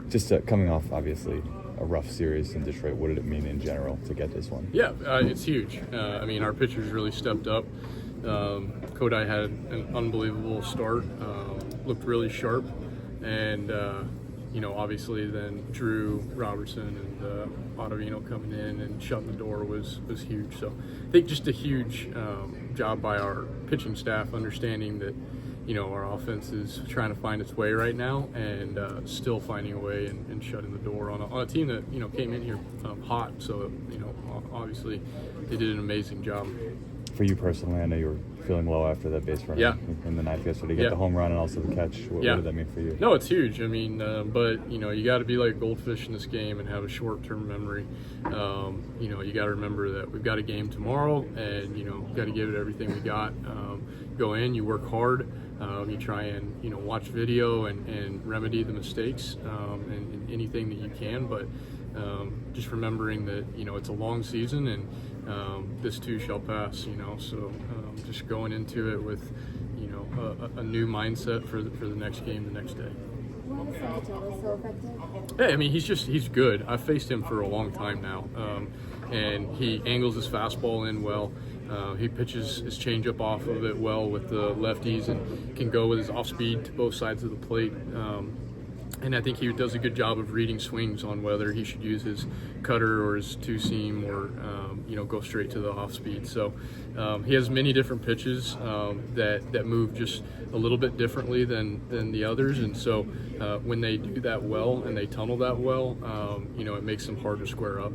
Just coming off, obviously, a rough series in Detroit, what did it mean in general to get this one? Yeah, it's huge. I mean, our pitchers really stepped up. Kodai had an unbelievable start, looked really sharp, and obviously then Drew Robertson and Ottavino coming in and shutting the door was huge. So I think just a huge job by our pitching staff, understanding that our offense is trying to find its way right now, and still finding a way and shutting the door on a team that came in here hot. So obviously they did an amazing job. For you personally, I know you were feeling low after that base run in the ninth yesterday. To get the home run and also the catch, what did that mean for you? No, it's huge. I mean, but you got to be like a goldfish in this game and have a short-term memory. You got to remember that we've got a game tomorrow, and got to give it everything we got. Go in, you work hard. You try and watch video and remedy the mistakes and anything that you can, but just remembering that it's a long season, and this too shall pass. So just going into it with a new mindset for the next game the next day. Why is Senga so effective? Yeah, I mean he's good. I've faced him for a long time now, and he angles his fastball in well. He pitches his changeup off of it well with the lefties and can go with his off speed to both sides of the plate. And I think he does a good job of reading swings on whether he should use his cutter or his two seam or go straight to the off speed. So he has many different pitches that move just a little bit differently than the others. And so when they do that well and they tunnel that well, it makes them hard to square up.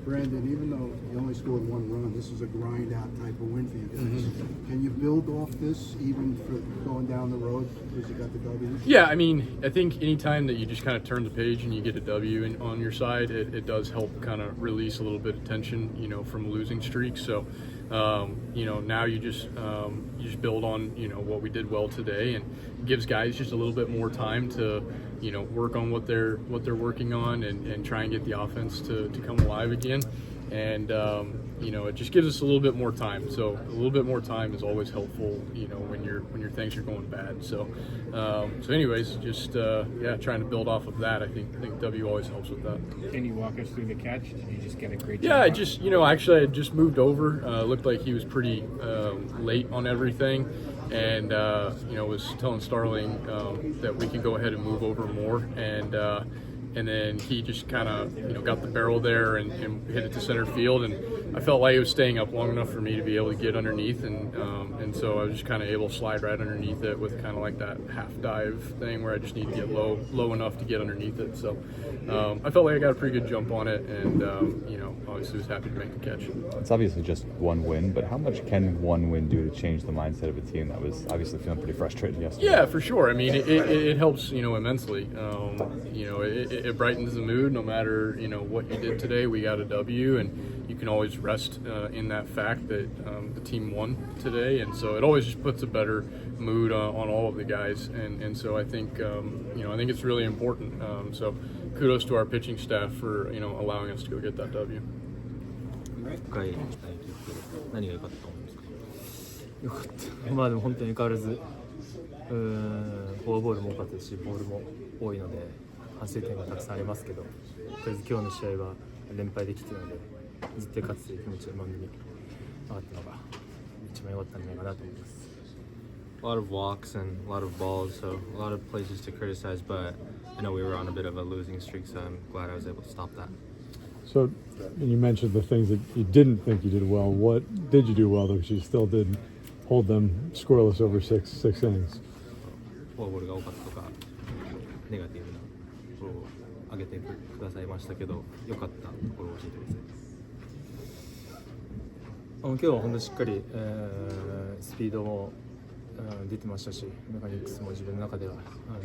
Brandon, even though you only scored one run, this is a grind-out type of win for you guys. Mm-hmm. Can you build off this even for going down the road because you got the W? Yeah, I mean, I think anytime that you just kind of turn the page and you get a W on your side, it does help kind of release a little bit of tension, from losing streaks. So, now you just build on, what we did well today, and gives guys just a little bit more time to, work on what they're working on and try and get the offense to come alive again. And, it just gives us a little bit more time. So a little bit more time is always helpful, when your things are going bad. So, anyways, just, trying to build off of that. I think W always helps with that. Can you walk us through the catch? Did you just get a great job? Yeah, I just, actually I just moved over. Looked like he was pretty late on everything. And, was telling Starling that we can go ahead and move over more. And then he just kind of, got the barrel there and hit it to center field. And I felt like he was staying up long enough for me to be able to get underneath. And so I was just kind of able to slide right underneath it with kind of like that half dive thing where I just need to get low enough to get underneath it. So I felt like I got a pretty good jump on it, and, obviously was happy to make the catch. It's obviously just one win, but how much can one win do to change the mindset of a team that was obviously feeling pretty frustrated yesterday? Yeah, for sure. I mean, it helps, immensely. It brightens the mood no matter, what you did today. We got a W, and you can always rest in that fact that the team won today. And so it always just puts a better mood on all of the guys. And so I think, I think it's really important. So kudos to our pitching staff for, allowing us to go get that W. 深い何が良かったと思うんですか？良かった。まあでも本当に変わらずフォアボールも多かったですし、ボールも多いので反省点がたくさんありますけど、とりあえず今日の試合は連敗できているので絶対勝つという気持ちでマウンドに上がったのが一番良かったんじゃないかなと思います。A lot of walks and a lot of balls, so a lot of places to criticize, but I know we were on a bit of a losing streak, so I'm glad I was able to stop that. So, and you mentioned the things that you didn't think you did well. What did you do well, though? Because you still did hold them scoreless over six innings. フォアボールが多かったとか、ネガティブなところを挙げてくださいましたけど、良かったところを教えてください。今日は本当にしっかり、スピードも出てましたし、メカニクスも自分の中では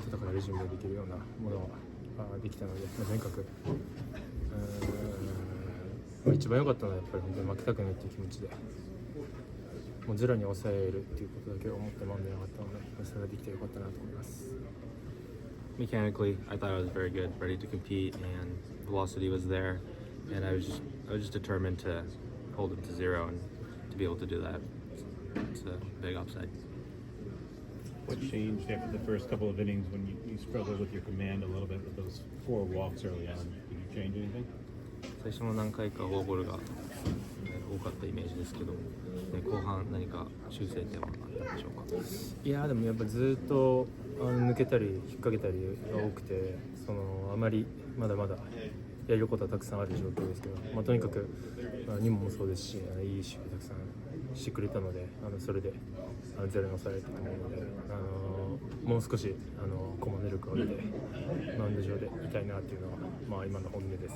戦える準備ができるようなものができたので、とにかく一番良かったのはやっぱり本当に負けたくないっていう気持ちで、もうゼロに抑えるっていうことだけを思ってマウンドに上がったので、それができて良かったなと思います。Mechanically, I thought I was very good, ready to compete, and velocity was there, and I was just determined to hold it to zero, and to be able to do that, it's a big upside. What changed after the first couple of innings when you struggled with your command a little bit with those 4 walks early on? Did you change anything? 最初の何回かフォアボールが多かったイメージですけど、後半何か修正点はあったんでしょうか。いやでもやっぱずっと抜けたり引っ掛けたりが多くて、あまりまだまだやれることはたくさんある状況ですけど、とにかくニモもそうですし、いい守備たくさんしてくれたので、それでゼロに抑えれたと思うので、もう少しコマネ力を上げてマウンド上でいたいなっていうのは、今の本音です。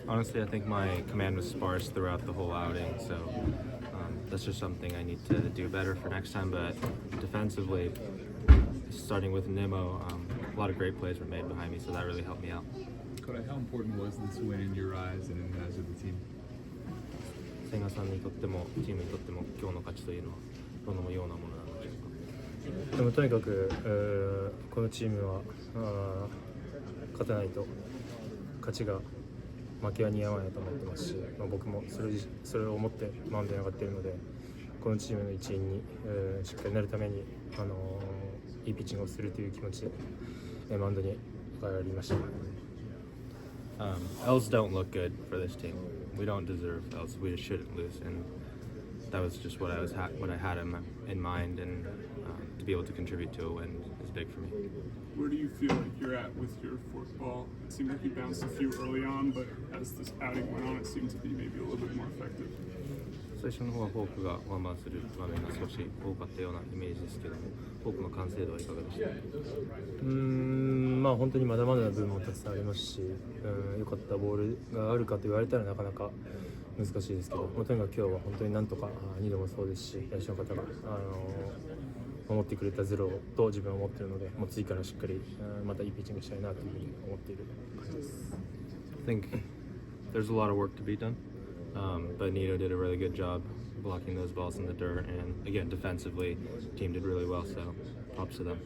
Honestly, I think my command was sparse throughout the whole outing, so that's just something I need to do better for next time. But defensively, starting with Nimmo, a lot of great plays were made behind me, so that really helped me out. Kodai, how important was this win in your eyes and in the eyes of the team? 千賀さんにとってもチームにとっても今日の勝ちというのはどのようなものなんでしょうか。でもとにかく、このチームは勝たないと勝ちが負けは似合わないと思ってますし、僕もそれを思ってマウンドに上がっているので、このチームの一員に、しっかりなるために、いいピッチングをするという気持ちで、マウンドに上がりました。L's don't look good for this team. We don't deserve L's. We just shouldn't lose, and that was just what I had in mind, and to be able to contribute to a win is big for me. Where do you feel like you're at with your forkball? It seemed like you bounced a few early on, but as this outing went on, it seemed to be maybe a little bit more effective. 最初の方はフォークがワンバウンドする場面が少し多かったようなイメージですけども、フォークの完成度はいかがでしたか。本当にまだまだな部分もたくさんありますし、良かったボールがあるかと言われたらなかなか難しいですけど、とにかく今日は本当になんとか2度もそうですし、野手の方が守ってくれたゼロと自分は思っているので、もう次からしっかりまたいいピッチングしたいなというふうに思っている感じです。I think there's a lot of work to be done, but Nito did a really good job blocking those balls in the dirt, and again defensively, the team did really well. So props to them.